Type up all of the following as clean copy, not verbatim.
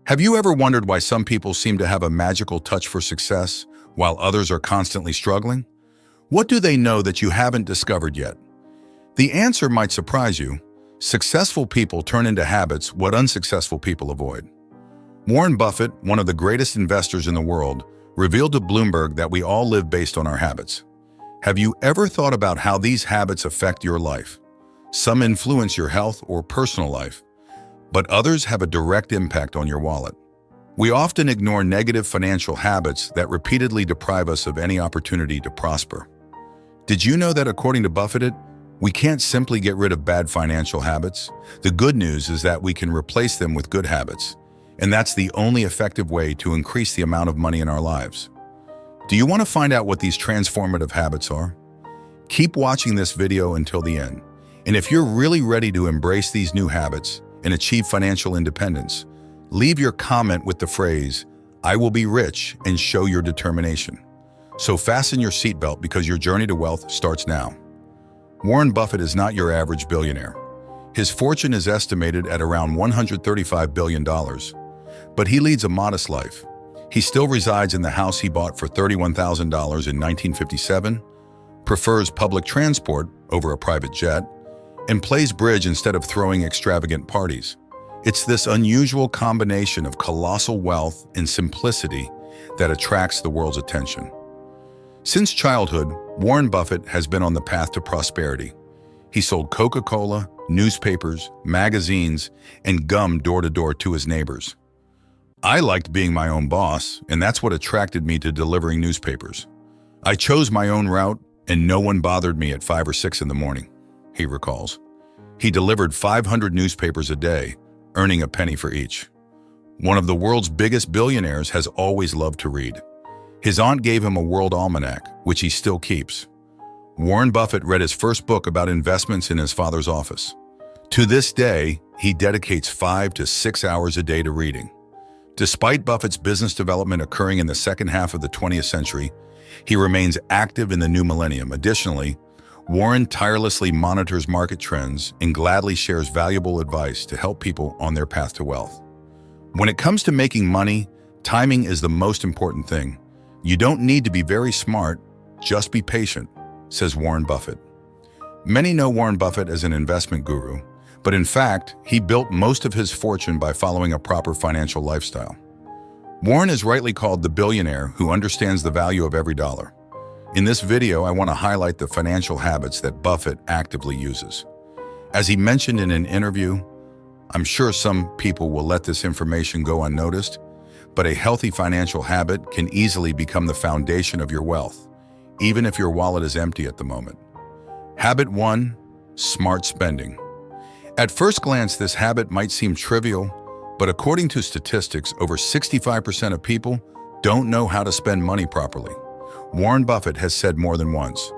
Have you ever wondered why some people seem to have a magical touch for success, while others are constantly struggling? What do they know that you haven't discovered yet? The answer might surprise you. Successful people turn into habits what unsuccessful people avoid. Warren Buffett, one of the greatest investors in the world, revealed to Bloomberg that we all live based on our habits. Have you ever thought about how these habits affect your life? Some influence your health or personal life, but others have a direct impact on your wallet. We often ignore negative financial habits that repeatedly deprive us of any opportunity to prosper. Did you know that according to Buffett, we can't simply get rid of bad financial habits? The good news is that we can replace them with good habits, and that's the only effective way to increase the amount of money in our lives. Do you want to find out what these transformative habits are? Keep watching this video until the end, and if you're really ready to embrace these new habits and achieve financial independence, leave your comment with the phrase, "I will be rich," and show your determination. So fasten your seatbelt because your journey to wealth starts now. Warren Buffett is not your average billionaire. His fortune is estimated at around $135 billion, but he leads a modest life. He still resides in the house he bought for $31,000 in 1957, prefers public transport over a private jet, and plays bridge instead of throwing extravagant parties. It's this unusual combination of colossal wealth and simplicity that attracts the world's attention. Since childhood, Warren Buffett has been on the path to prosperity. He sold Coca-Cola, newspapers, magazines, and gum door-to-door to his neighbors. "I liked being my own boss, and that's what attracted me to delivering newspapers. I chose my own route, and no one bothered me at 5 or 6 in the morning," he recalls. He delivered 500 newspapers a day, earning a penny for each. One of the world's biggest billionaires has always loved to read. His aunt gave him a world almanac, which he still keeps. Warren Buffett read his first book about investments in his father's office. To this day, he dedicates 5 to 6 hours a day to reading. Despite Buffett's business development occurring in the second half of the 20th century, he remains active in the new millennium. Additionally, Warren tirelessly monitors market trends and gladly shares valuable advice to help people on their path to wealth. When it comes to making money, timing is the most important thing. You don't need to be very smart, just be patient, says Warren Buffett. Many know Warren Buffett as an investment guru, but in fact, he built most of his fortune by following a proper financial lifestyle. Warren is rightly called the billionaire who understands the value of every dollar. In this video, I want to highlight the financial habits that Buffett actively uses. As he mentioned in an interview, I'm sure some people will let this information go unnoticed, but a healthy financial habit can easily become the foundation of your wealth, even if your wallet is empty at the moment. Habit 1, smart spending. At first glance, this habit might seem trivial, but according to statistics, over 65% of people don't know how to spend money properly. Warren Buffett has said more than once,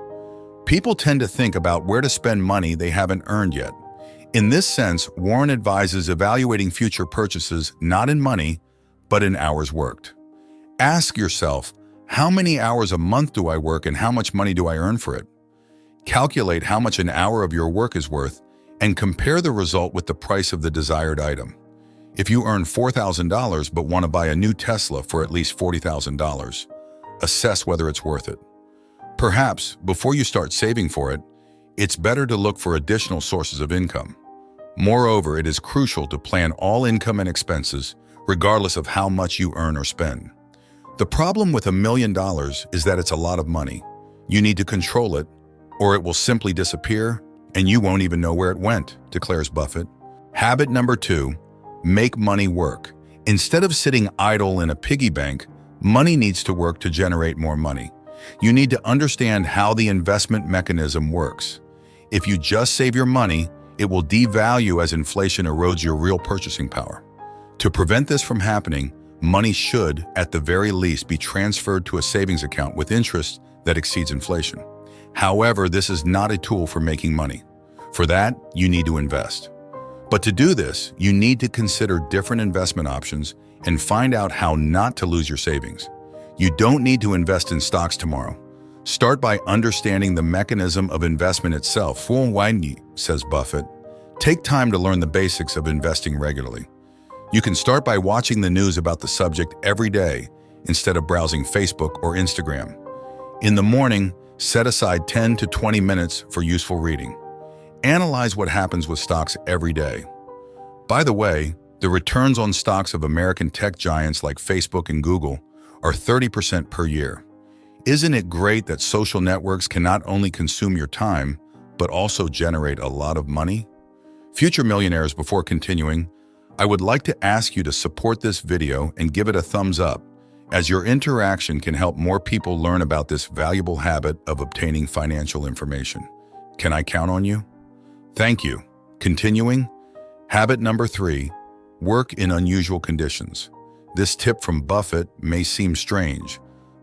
"People tend to think about where to spend money they haven't earned yet." In this sense, Warren advises evaluating future purchases not in money, but in hours worked. Ask yourself, how many hours a month do I work and how much money do I earn for it? Calculate how much an hour of your work is worth and compare the result with the price of the desired item. If you earn $4,000 but want to buy a new Tesla for at least $40,000, assess whether it's worth it. Perhaps, before you start saving for it, it's better to look for additional sources of income. Moreover, it is crucial to plan all income and expenses, regardless of how much you earn or spend. The problem with $1 million is that it's a lot of money. You need to control it, or it will simply disappear, and you won't even know where it went, declares Buffett. Habit number 2, make money work. Instead of sitting idle in a piggy bank, money needs to work to generate more money. You need to understand how the investment mechanism works. If you just save your money, it will devalue as inflation erodes your real purchasing power. To prevent this from happening, money should, at the very least, be transferred to a savings account with interest that exceeds inflation. However, this is not a tool for making money. For that, you need to invest. But to do this, you need to consider different investment options and find out how not to lose your savings. You don't need to invest in stocks tomorrow. Start by understanding the mechanism of investment itself. Says Buffett. Take time to learn the basics of investing regularly. You can start by watching the news about the subject every day instead of browsing Facebook or Instagram. In the morning, set aside 10 to 20 minutes for useful reading. Analyze what happens with stocks every day. By the way, the returns on stocks of American tech giants like Facebook and Google are 30% per year. Isn't it great that social networks can not only consume your time, but also generate a lot of money? Future millionaires, before continuing, I would like to ask you to support this video and give it a thumbs up, as your interaction can help more people learn about this valuable habit of obtaining financial information. Can I count on you? Thank you. Continuing, habit number 3, work in unusual conditions. This tip from Buffett may seem strange,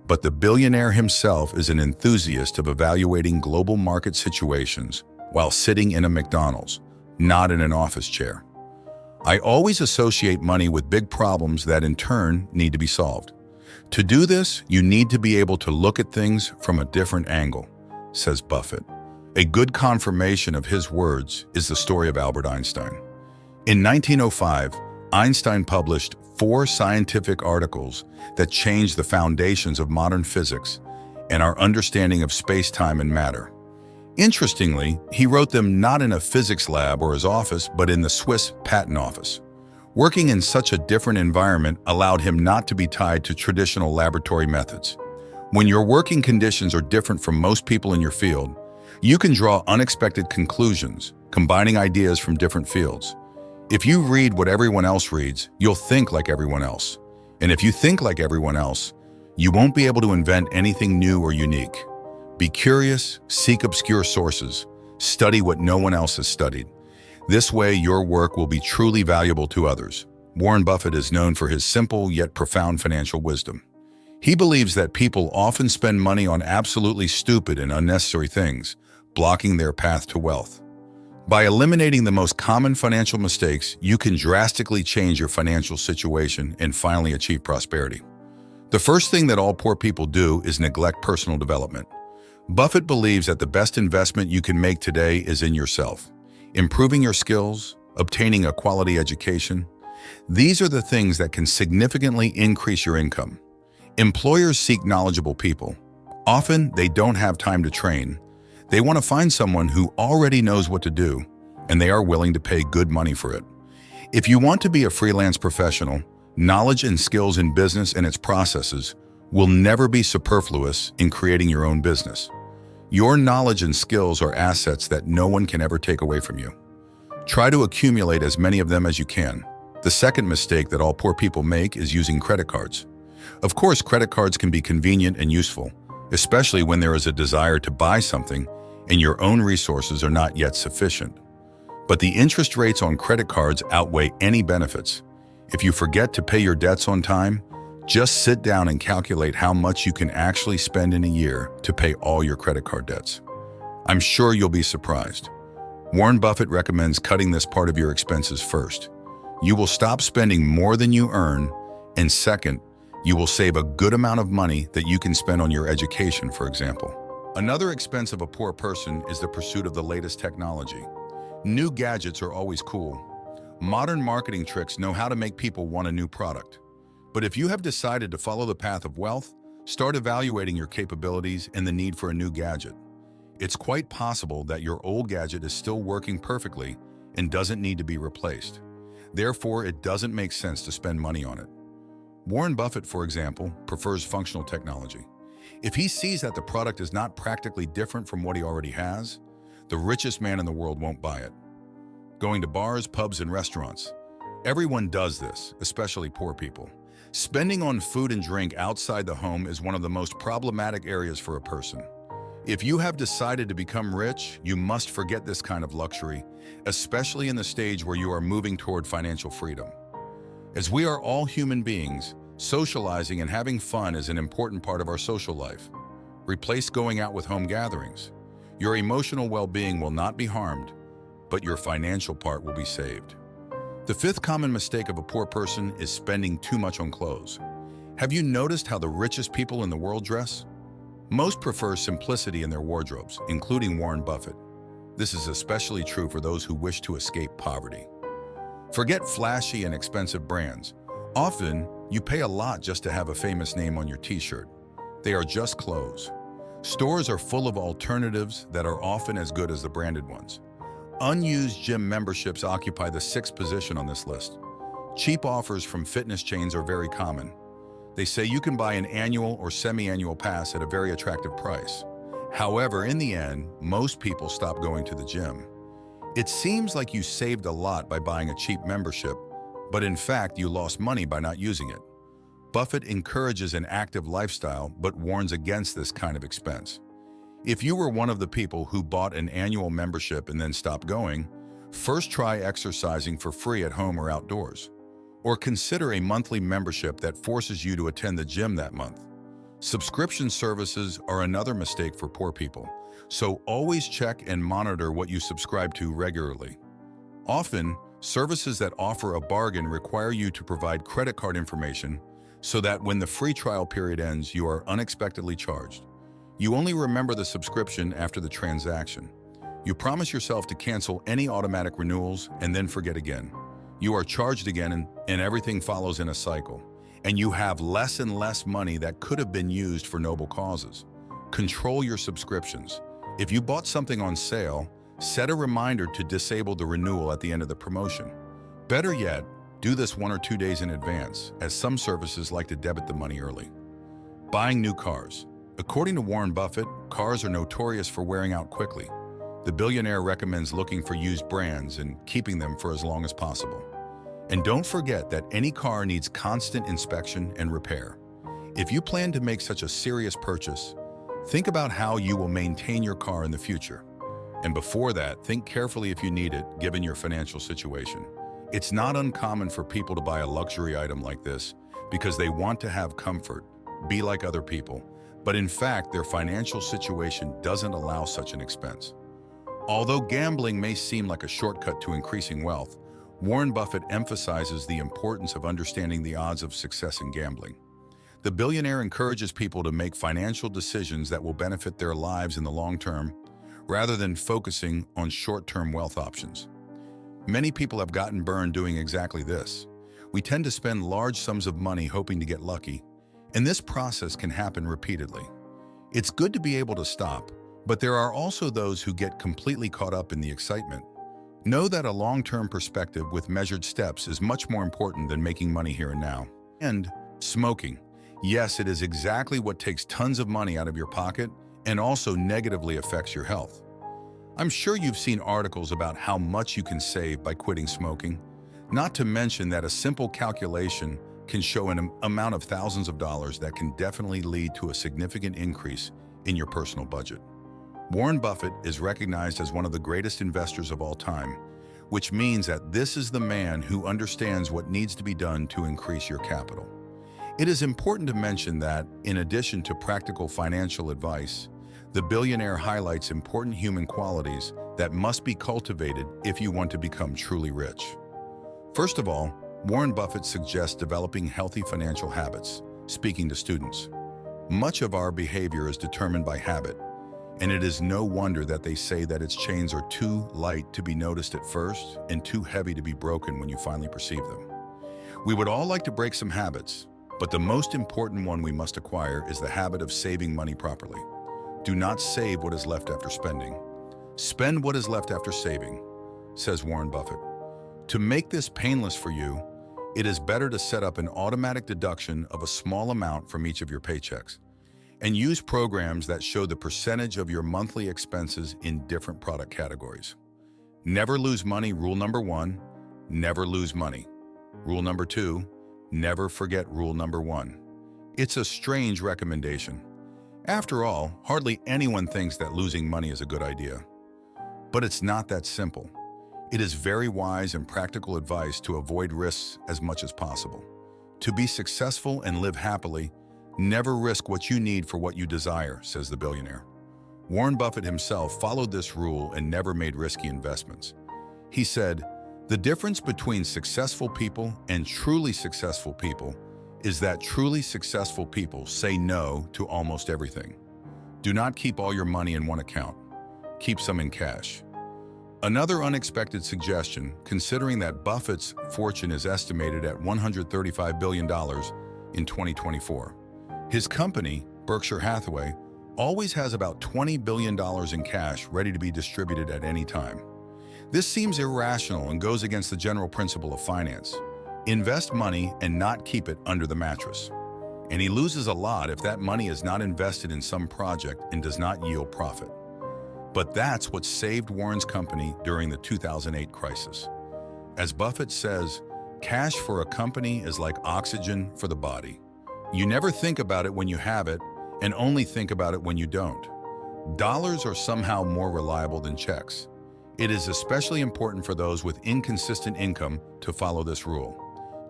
but the billionaire himself is an enthusiast of evaluating global market situations while sitting in a McDonald's, not in an office chair. I always associate money with big problems that in turn need to be solved. To do this, you need to be able to look at things from a different angle, says Buffett. A good confirmation of his words is the story of Albert Einstein. In 1905, Einstein published 4 scientific articles that changed the foundations of modern physics and our understanding of space-time and matter. Interestingly, he wrote them not in a physics lab or his office, but in the Swiss patent office. Working in such a different environment allowed him not to be tied to traditional laboratory methods. When your working conditions are different from most people in your field, you can draw unexpected conclusions, combining ideas from different fields. If you read what everyone else reads, you'll think like everyone else. And if you think like everyone else, you won't be able to invent anything new or unique. Be curious, seek obscure sources, study what no one else has studied. This way, your work will be truly valuable to others. Warren Buffett is known for his simple yet profound financial wisdom. He believes that people often spend money on absolutely stupid and unnecessary things, blocking their path to wealth. By eliminating the most common financial mistakes, you can drastically change your financial situation and finally achieve prosperity. The first thing that all poor people do is neglect personal development. Buffett believes that the best investment you can make today is in yourself. Improving your skills, obtaining a quality education. These are the things that can significantly increase your income. Employers seek knowledgeable people. Often, they don't have time to train. They want to find someone who already knows what to do, and they are willing to pay good money for it. If you want to be a freelance professional, knowledge and skills in business and its processes will never be superfluous in creating your own business. Your knowledge and skills are assets that no one can ever take away from you. Try to accumulate as many of them as you can. The second mistake that all poor people make is using credit cards. Of course, credit cards can be convenient and useful, especially when there is a desire to buy something and your own resources are not yet sufficient. But the interest rates on credit cards outweigh any benefits. If you forget to pay your debts on time, just sit down and calculate how much you can actually spend in a year to pay all your credit card debts. I'm sure you'll be surprised. Warren Buffett recommends cutting this part of your expenses first. You will stop spending more than you earn, and second, you will save a good amount of money that you can spend on your education, for example. Another expense of a poor person is the pursuit of the latest technology. New gadgets are always cool. Modern marketing tricks know how to make people want a new product. But if you have decided to follow the path of wealth, start evaluating your capabilities and the need for a new gadget. It's quite possible that your old gadget is still working perfectly and doesn't need to be replaced. Therefore, it doesn't make sense to spend money on it. Warren Buffett, for example, prefers functional technology. If he sees that the product is not practically different from what he already has, the richest man in the world won't buy it. Going to bars, pubs, and restaurants. Everyone does this, especially poor people. Spending on food and drink outside the home is one of the most problematic areas for a person. If you have decided to become rich, you must forget this kind of luxury, especially in the stage where you are moving toward financial freedom. As we are all human beings, socializing and having fun is an important part of our social life. Replace going out with home gatherings. Your emotional well-being will not be harmed, but your financial part will be saved. The fifth common mistake of a poor person is spending too much on clothes. Have you noticed how the richest people in the world dress? Most prefer simplicity in their wardrobes, including Warren Buffett. This is especially true for those who wish to escape poverty. Forget flashy and expensive brands. Often, you pay a lot just to have a famous name on your t-shirt. They are just clothes. Stores are full of alternatives that are often as good as the branded ones. Unused gym memberships occupy the sixth position on this list. Cheap offers from fitness chains are very common. They say you can buy an annual or semi-annual pass at a very attractive price. However, in the end, most people stop going to the gym. It seems like you saved a lot by buying a cheap membership, but in fact, you lost money by not using it. Buffett encourages an active lifestyle but warns against this kind of expense. If you were one of the people who bought an annual membership and then stopped going, first try exercising for free at home or outdoors. Or consider a monthly membership that forces you to attend the gym that month. Subscription services are another mistake for poor people, so always check and monitor what you subscribe to regularly. Often, services that offer a bargain require you to provide credit card information so that when the free trial period ends, you are unexpectedly charged. You only remember the subscription after the transaction. You promise yourself to cancel any automatic renewals and then forget again. You are charged again and everything follows in a cycle. And you have less and less money that could have been used for noble causes. Control your subscriptions. If you bought something on sale, set a reminder to disable the renewal at the end of the promotion. Better yet, do this 1 or 2 days in advance, as some services like to debit the money early. Buying new cars. According to Warren Buffett, cars are notorious for wearing out quickly. The billionaire recommends looking for used brands and keeping them for as long as possible. And don't forget that any car needs constant inspection and repair. If you plan to make such a serious purchase, think about how you will maintain your car in the future. And before that, think carefully if you need it, given your financial situation. It's not uncommon for people to buy a luxury item like this because they want to have comfort, be like other people, but in fact, their financial situation doesn't allow such an expense. Although gambling may seem like a shortcut to increasing wealth, Warren Buffett emphasizes the importance of understanding the odds of success in gambling. The billionaire encourages people to make financial decisions that will benefit their lives in the long term, rather than focusing on short-term wealth options. Many people have gotten burned doing exactly this. We tend to spend large sums of money hoping to get lucky, and this process can happen repeatedly. It's good to be able to stop, but there are also those who get completely caught up in the excitement. Know that a long-term perspective with measured steps is much more important than making money here and now. And smoking. Yes, it is exactly what takes tons of money out of your pocket and also negatively affects your health. I'm sure you've seen articles about how much you can save by quitting smoking, not to mention that a simple calculation can show an amount of thousands of dollars that can definitely lead to a significant increase in your personal budget. Warren Buffett is recognized as one of the greatest investors of all time, which means that this is the man who understands what needs to be done to increase your capital. It is important to mention that, in addition to practical financial advice, the billionaire highlights important human qualities that must be cultivated if you want to become truly rich. First of all, Warren Buffett suggests developing healthy financial habits, speaking to students. Much of our behavior is determined by habit, and it is no wonder that they say that its chains are too light to be noticed at first and too heavy to be broken when you finally perceive them. We would all like to break some habits, but the most important one we must acquire is the habit of saving money properly. Do not save what is left after spending. Spend what is left after saving, says Warren Buffett. To make this painless for you, it is better to set up an automatic deduction of a small amount from each of your paychecks, and use programs that show the percentage of your monthly expenses in different product categories. Never lose money, rule number 1. Never lose money. Rule number 2. Never forget rule number 1. It's a strange recommendation. After all, hardly anyone thinks that losing money is a good idea. But it's not that simple. It is very wise and practical advice to avoid risks as much as possible. To be successful and live happily, never risk what you need for what you desire, says the billionaire. Warren Buffett himself followed this rule and never made risky investments. He said, "The difference between successful people and truly successful people is that truly successful people say no to almost everything. Do not keep all your money in one account. Keep some in cash." Another unexpected suggestion, considering that Buffett's fortune is estimated at $135 billion in 2024. His company, Berkshire Hathaway, always has about $20 billion in cash ready to be distributed at any time. This seems irrational and goes against the general principle of finance. Invest money and not keep it under the mattress. And he loses a lot if that money is not invested in some project and does not yield profit. But that's what saved Warren's company during the 2008 crisis. As Buffett says, cash for a company is like oxygen for the body. You never think about it when you have it, and only think about it when you don't. Dollars are somehow more reliable than checks. It is especially important for those with inconsistent income to follow this rule.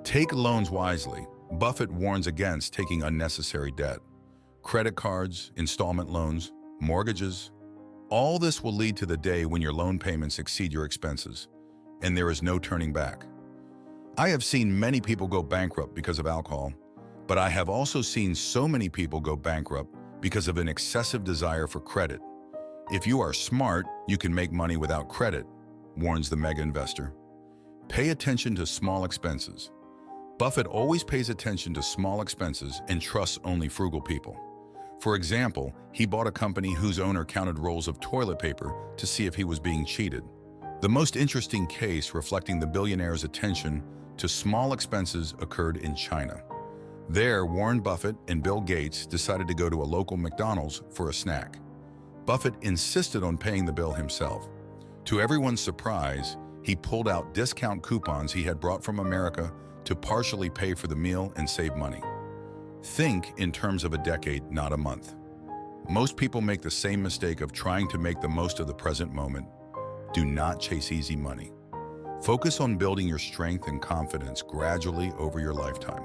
Take loans wisely. Buffett warns against taking unnecessary debt. Credit cards, installment loans, mortgages. All this will lead to the day when your loan payments exceed your expenses, and there is no turning back. I have seen many people go bankrupt because of alcohol, but I have also seen so many people go bankrupt because of an excessive desire for credit. If you are smart, you can make money without credit, warns the mega investor. Pay attention to small expenses. Buffett always pays attention to small expenses and trusts only frugal people. For example, he bought a company whose owner counted rolls of toilet paper to see if he was being cheated. The most interesting case reflecting the billionaire's attention to small expenses occurred in China. There, Warren Buffett and Bill Gates decided to go to a local McDonald's for a snack. Buffett insisted on paying the bill himself. To everyone's surprise, he pulled out discount coupons he had brought from America to partially pay for the meal and save money. Think in terms of a decade, not a month. Most people make the same mistake of trying to make the most of the present moment. Do not chase easy money. Focus on building your strength and confidence gradually over your lifetime.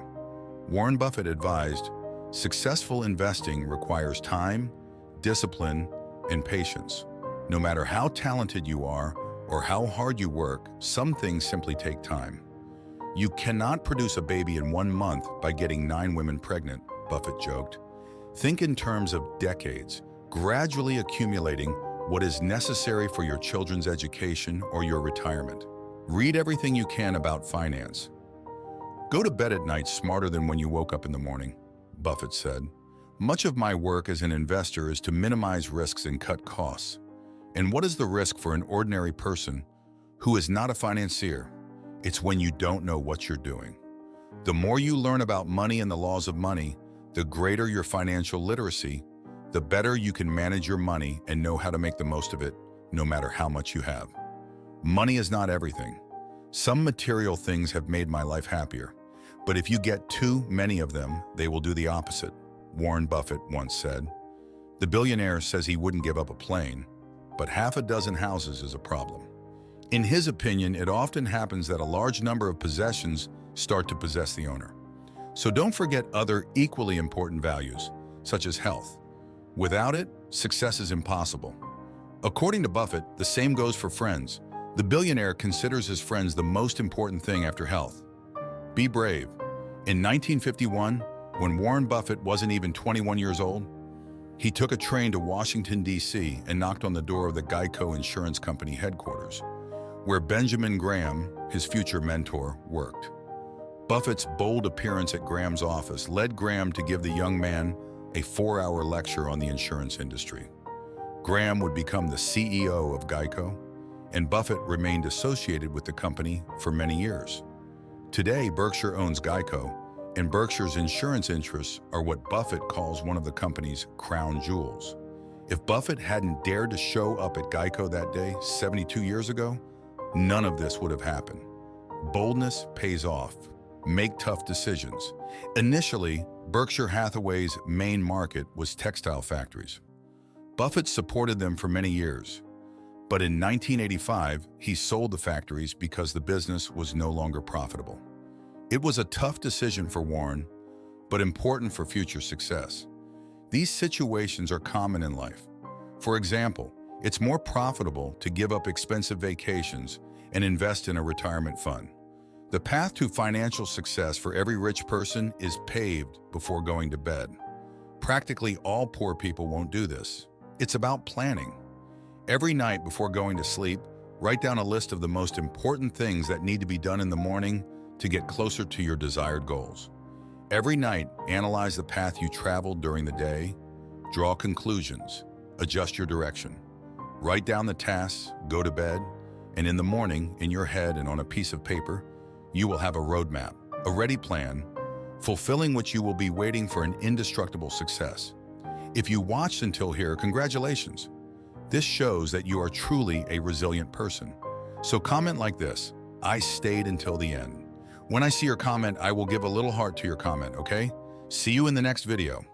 Warren Buffett advised, successful investing requires time, discipline, and patience. No matter how talented you are or how hard you work, some things simply take time. You cannot produce a baby in 1 month by getting 9 women pregnant, Buffett joked. Think in terms of decades, gradually accumulating what is necessary for your children's education or your retirement. Read everything you can about finance. Go to bed at night smarter than when you woke up in the morning, Buffett said. Much of my work as an investor is to minimize risks and cut costs. And what is the risk for an ordinary person who is not a financier? It's when you don't know what you're doing. The more you learn about money and the laws of money, the greater your financial literacy, the better you can manage your money and know how to make the most of it, no matter how much you have. Money is not everything. Some material things have made my life happier, but if you get too many of them, they will do the opposite, Warren Buffett once said. The billionaire says he wouldn't give up a plane, but half a dozen houses is a problem. In his opinion, it often happens that a large number of possessions start to possess the owner. So don't forget other equally important values, such as health. Without it, success is impossible. According to Buffett, the same goes for friends. The billionaire considers his friends the most important thing after health. Be brave. In 1951, when Warren Buffett wasn't even 21 years old, he took a train to Washington, D.C. and knocked on the door of the Geico Insurance Company headquarters, where Benjamin Graham, his future mentor, worked. Buffett's bold appearance at Graham's office led Graham to give the young man a 4-hour lecture on the insurance industry. Graham would become the CEO of Geico, and Buffett remained associated with the company for many years. Today, Berkshire owns Geico, and Berkshire's insurance interests are what Buffett calls one of the company's crown jewels. If Buffett hadn't dared to show up at Geico that day 72 years ago, none of this would have happened. Boldness pays off. Make tough decisions. Initially, Berkshire Hathaway's main market was textile factories. Buffett supported them for many years. But in 1985, he sold the factories because the business was no longer profitable. It was a tough decision for Warren, but important for future success. These situations are common in life. For example, it's more profitable to give up expensive vacations and invest in a retirement fund. The path to financial success for every rich person is paved before going to bed. Practically all poor people won't do this. It's about planning. Every night before going to sleep, Write down a list of the most important things that need to be done in the morning to get closer to your desired goals. Every night, analyze the path you traveled during the day, draw conclusions, adjust your direction. Write down the tasks, go to bed, and in the morning, in your head and on a piece of paper, you will have a roadmap, a ready plan, fulfilling which you will be waiting for an indestructible success. If you watched until here, congratulations. This shows that you are truly a resilient person. So comment like this: I stayed until the end. When I see your comment, I will give a little heart to your comment, okay? See you in the next video.